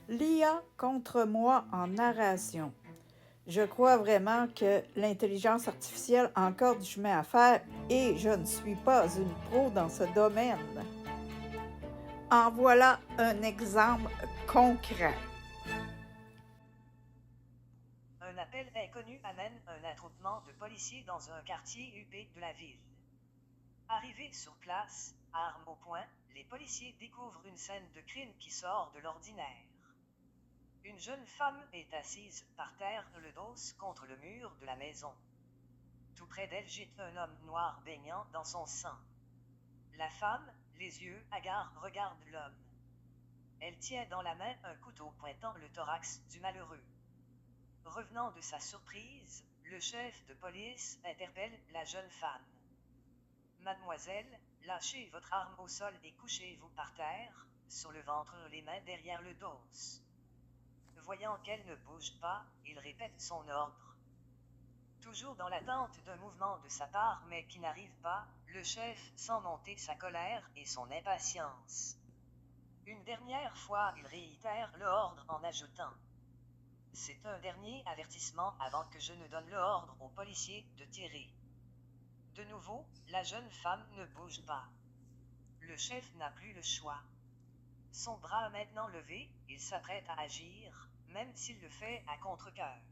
L'IA contre moi en narration. Je crois vraiment que l'intelligence artificielle a encore du chemin à faire et je ne suis pas une pro dans ce domaine. En voilà un exemple concret. Un appel inconnu amène un attroupement de policiers dans un quartier huppé de la ville. Arrivés sur place, armes au poing, les policiers découvrent une scène de crime qui sort de l'ordinaire. Une jeune femme est assise par terre, le dos contre le mur de la maison. Tout près d'elle gît un homme noir baignant dans son sang. La femme, les yeux hagards, regarde l'homme. Elle tient dans la main un couteau pointant le thorax du malheureux. Revenant de sa surprise, le chef de police interpelle la jeune femme. Mademoiselle, lâchez votre arme au sol et couchez-vous par terre, sur le ventre, les mains derrière le dos. Voyant qu'elle ne bouge pas, il répète son ordre. Toujours dans l'attente d'un mouvement de sa part mais qui n'arrive pas, le chef sent monter sa colère et son impatience. Une dernière fois, il réitère l'ordre en ajoutant: c'est un dernier avertissement avant que je ne donne l'ordre aux policiers de tirer. De nouveau, la jeune femme ne bouge pas. Le chef n'a plus le choix. Son bras maintenant levé, il s'apprête à agir, même s'il le fait à contre-cœur.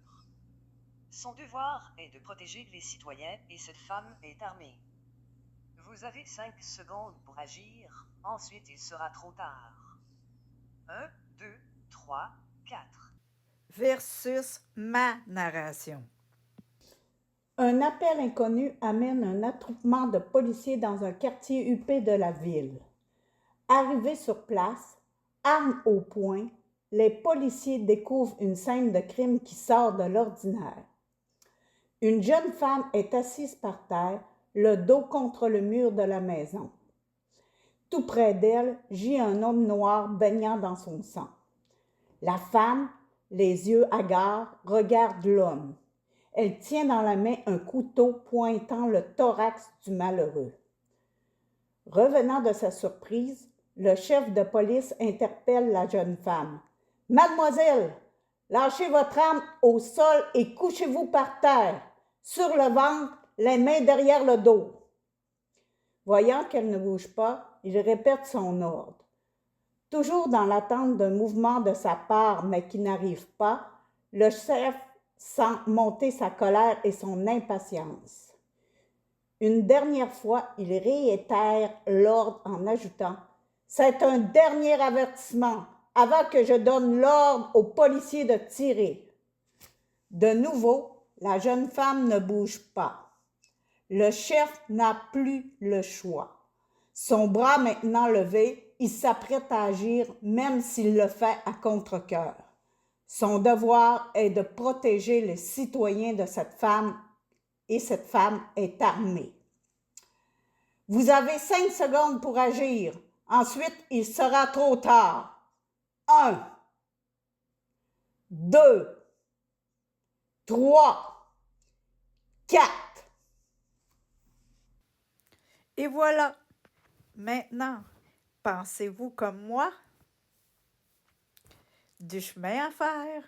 Son devoir est de protéger les citoyens et cette femme est armée. Vous avez 5 secondes pour agir, ensuite il sera trop tard. 1, 2, 3, 4. Versus ma narration. Un appel inconnu amène un attroupement de policiers dans un quartier huppé de la ville. Arrivés sur place, armes au poing, les policiers découvrent une scène de crime qui sort de l'ordinaire. Une jeune femme est assise par terre, le dos contre le mur de la maison. Tout près d'elle gît un homme noir baignant dans son sang. La femme, les yeux hagards, regarde l'homme. Elle tient dans la main un couteau pointant le thorax du malheureux. Revenant de sa surprise, le chef de police interpelle la jeune femme. « Mademoiselle, lâchez votre arme au sol et couchez-vous par terre, sur le ventre, les mains derrière le dos. » Voyant qu'elle ne bouge pas, il répète son ordre. Toujours dans l'attente d'un mouvement de sa part, mais qui n'arrive pas, le chef sent monter sa colère et son impatience. Une dernière fois, il réitère l'ordre en ajoutant « C'est un dernier avertissement avant que je donne l'ordre aux policiers de tirer. » De nouveau, la jeune femme ne bouge pas. Le chef n'a plus le choix. Son bras maintenant levé, il s'apprête à agir même s'il le fait à contre-cœur. Son devoir est de protéger les citoyens de cette femme et cette femme est armée. Vous avez 5 secondes pour agir. Ensuite, il sera trop tard. 1, 2, 3, 4. Et voilà. Maintenant, pensez-vous comme moi? Du chemin à faire.